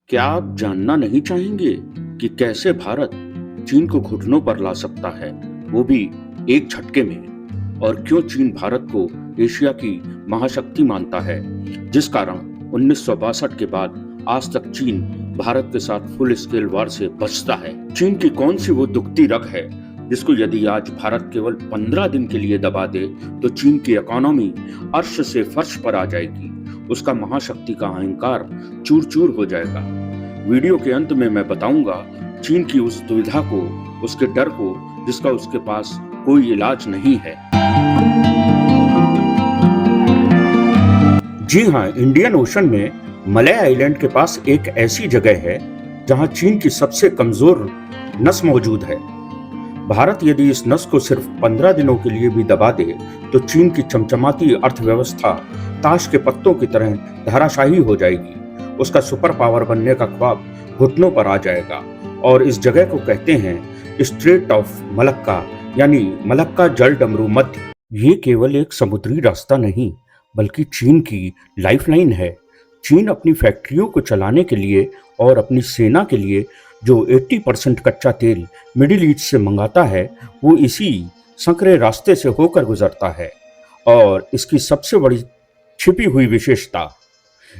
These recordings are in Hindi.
क्या आप जानना नहीं चाहेंगे कि कैसे भारत चीन को घुटनों पर ला सकता है, वो भी एक झटके में? और क्यों चीन भारत को एशिया की महाशक्ति मानता है, जिस कारण 1962 के बाद आज तक चीन भारत के साथ फुल स्केल वार से बचता है? चीन की कौन सी वो दुखती रग है जिसको यदि आज भारत केवल 15 दिन के लिए दबा दे तो चीन की इकोनॉमी अर्श से फर्श पर आ जाएगी, उसका महाशक्ति का अहंकार चूर चूर हो जाएगा। वीडियो के अंत में मैं बताऊंगा चीन की उस दुविधा को, उसके डर को, जिसका उसके पास कोई इलाज नहीं है। जी हाँ, इंडियन ओशन में मलय आइलैंड के पास एक ऐसी जगह है जहां चीन की सबसे कमजोर नस मौजूद है। भारत यदि इस नस को सिर्फ 15 दिनों के लिए भी दबा दे तो चीन की चमचमाती अर्थव्यवस्था ताश के पत्तों की तरह धराशायी हो जाएगी। उसका सुपर पावर बनने का ख्वाब घुटनों पर आ जाएगा और इस जगह को कहते हैं स्ट्रेट ऑफ मलक्का, यानी मलक्का जल डमरू मध्य। ये केवल एक समुद्री रास्ता नहीं बल्कि चीन की लाइफलाइन है। चीन अपनी फैक्ट्रियों को चलाने के लिए और अपनी सेना के लिए जो 80% कच्चा तेल मिडिल ईस्ट से मंगाता है, वो इसी संकरे रास्ते से होकर गुजरता है। और इसकी सबसे बड़ी छिपी हुई विशेषता,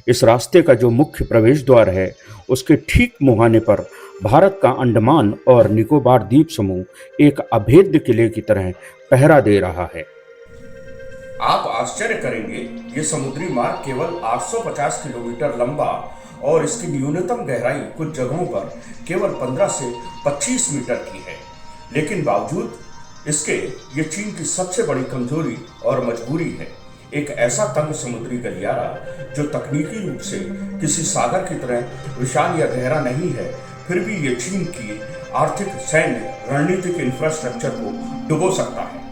इस रास्ते का जो मुख्य प्रवेश द्वार है, उसके ठीक मुहाने पर भारत का अंडमान और निकोबार द्वीप समूह एक अभेद्य किले की तरह पहरा दे रहा है। आप आश्चर्य करेंगे, ये समुद्री मार्ग केवल 850 किलोमीटर लंबा और इसकी न्यूनतम गहराई कुछ जगहों पर केवल 15 से 25 मीटर की है। लेकिन बावजूद इसके ये चीन की सबसे बड़ी कमजोरी और मजबूरी है। एक ऐसा तंग समुद्री गलियारा जो तकनीकी रूप से किसी सागर की तरह विशाल या गहरा नहीं है, फिर भी ये चीन की आर्थिक, सैन्य, रणनीतिक इंफ्रास्ट्रक्चर को डुबो सकता है।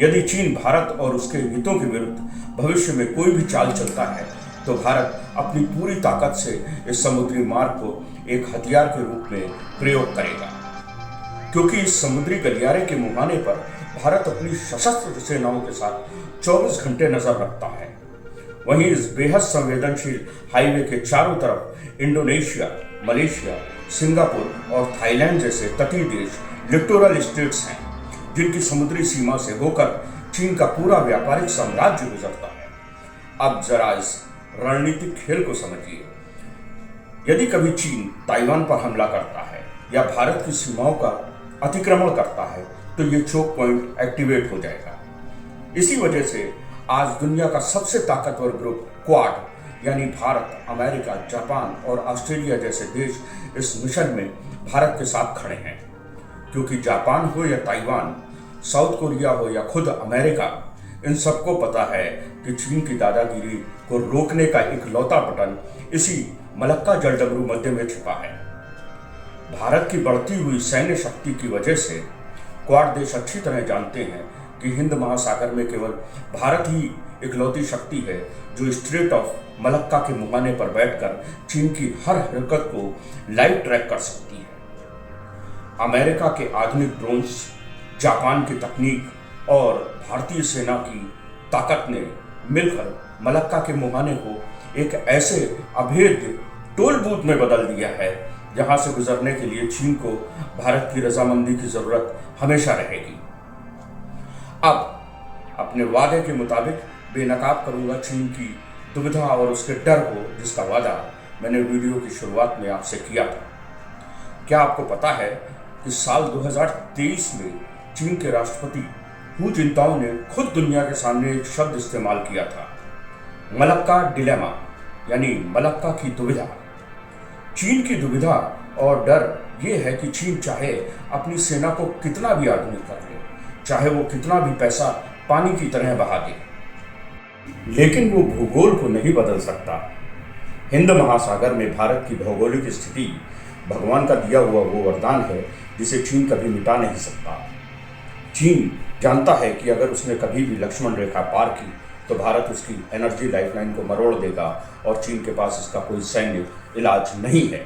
यदि चीन भारत और उसके हितों के विरुद्ध भविष्य में कोई भी चाल चलता है तो भारत अपनी पूरी ताकत से इस समुद्री मार्ग को एक हथियार के रूप में प्रयोग करेगा, क्योंकि इस समुद्री गलियारे के मुहाने पर भारत अपनी सशस्त्र सेनाओं के साथ 24 घंटे नजर रखता है। वहीं इस बेहद संवेदनशील हाईवे के चारों तरफ इंडोनेशिया, मलेशिया, सिंगापुर और थाईलैंड जैसे तटीय देश, लिटोरल स्टेट्स हैं, जिनकी समुद्री सीमा से होकर चीन का पूरा व्यापारिक साम्राज्य गुजरता है। अब जरा इस रणनीतिक खेल को समझिए। यदि कभी चीन ताइवान पर हमला करता है या भारत की सीमाओं का अतिक्रमण करता है तो ये चोक पॉइंट एक्टिवेट हो जाएगा। इसी वजह से आज दुनिया का सबसे ताकतवर ग्रुप क्वाड, यानी भारत, अमेरिका, जापान और ऑस्ट्रेलिया जैसे देश इस मिशन में भारत के साथ खड़े हैं। क्योंकि जापान हो या ताइवान, साउथ कोरिया हो या खुद अमेरिका, इन सबको पता है कि चीन की दादागिरी को रोकने का इकलौता बटन इसी मलक्का जलडमरू मध्य में छिपा है। भारत की बढ़ती हुई सैन्य शक्ति की वजह से क्वाड देश अच्छी तरह जानते हैं कि हिंद महासागर में केवल भारत ही इकलौती शक्ति है जो स्ट्रेट ऑफ मलक्का के मुहाने पर बैठकर चीन की हर हरकत को लाइव ट्रैक कर सकती है। अमेरिका के आधुनिक ड्रोन्स, जापान की तकनीक और भारतीय सेना की ताकत ने मिलकर मलक्का के मुहाने को एक ऐसे अभेद्य टोल बूथ में बदल दिया है जहां से गुजरने के लिए चीन को भारत की रजामंदी की जरूरत हमेशा रहेगी। अब अपने वादे के मुताबिक बेनकाब करूंगा चीन की दुविधा और उसके डर को, जिसका वादा मैंने वीडियो की शुरुआत में आपसे किया था। क्या आपको पता है कि साल 2023 में चीन के राष्ट्रपति हू जिनताओ ने खुद दुनिया के सामने एक शब्द इस्तेमाल किया था, मलक्का डिलेमा, यानी मलक्का की दुविधा। चीन की दुविधा और डर ये है कि चीन चाहे अपनी सेना को कितना भी आधुनिक कर ले, चाहे वो कितना भी पैसा पानी की तरह बहा दे, लेकिन वो भूगोल को नहीं बदल सकता। हिंद महासागर में भारत की भौगोलिक स्थिति भगवान का दिया हुआ वो वरदान है जिसे चीन कभी मिटा नहीं सकता। चीन जानता है कि अगर उसने कभी भी लक्ष्मण रेखा पार की तो भारत उसकी एनर्जी लाइफलाइन को मरोड़ देगा और चीन के पास इसका कोई सैन्य इलाज नहीं है।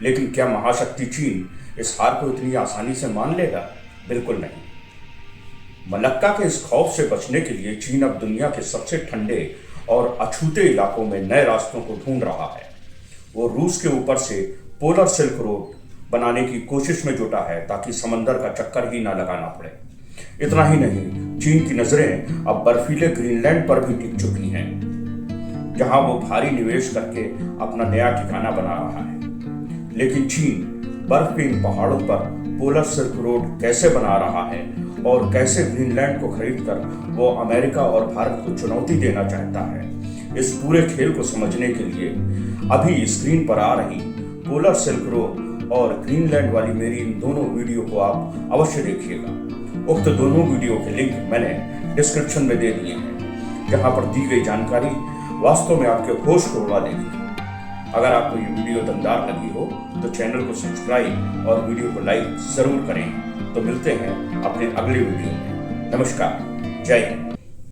लेकिन क्या महाशक्ति चीन इस हार को इतनी आसानी से मान लेगा? बिल्कुल नहीं। मलक्का के इस खौफ से बचने के लिए चीन अब दुनिया के सबसे ठंडे और अछूते इलाकों में नए रास्तों को ढूंढ रहा है। वो रूस के ऊपर से पोलर सिल्क रोड बनाने की कोशिश में जुटा है ताकि समंदर का चक्कर ही ना लगाना पड़े। इतना ही नहीं, चीन की नजरें अब बर्फीले ग्रीनलैंड पर भी टिक चुकी हैं, जहां वो भारी निवेश करके अपना नया ठिकाना बना रहा है। लेकिन चीन बर्फ के इन पहाड़ों पर पोलर सिल्क रोड कैसे बना रहा है और कैसे ग्रीनलैंड को खरीदकर वो अमेरिका और भारत को चुनौती देना चाहता है, इस पूरे खेल को समझने के लिए अभी स्क्रीन पर आ रही पोलर सिल्क रोड और ग्रीनलैंड वाली मेरी इन दोनों वीडियो को आप अवश्य देखिएगा। उक्त दोनों वीडियो के लिंक मैंने डिस्क्रिप्शन में दे दिए हैं, जहां पर दी गई जानकारी वास्तव में आपके होश को उड़ा देगी। अगर आपको ये वीडियो दमदार लगी हो तो चैनल को सब्सक्राइब और वीडियो को लाइक जरूर करें। तो मिलते हैं अपने अगले वीडियो में। नमस्कार, जय हिंद।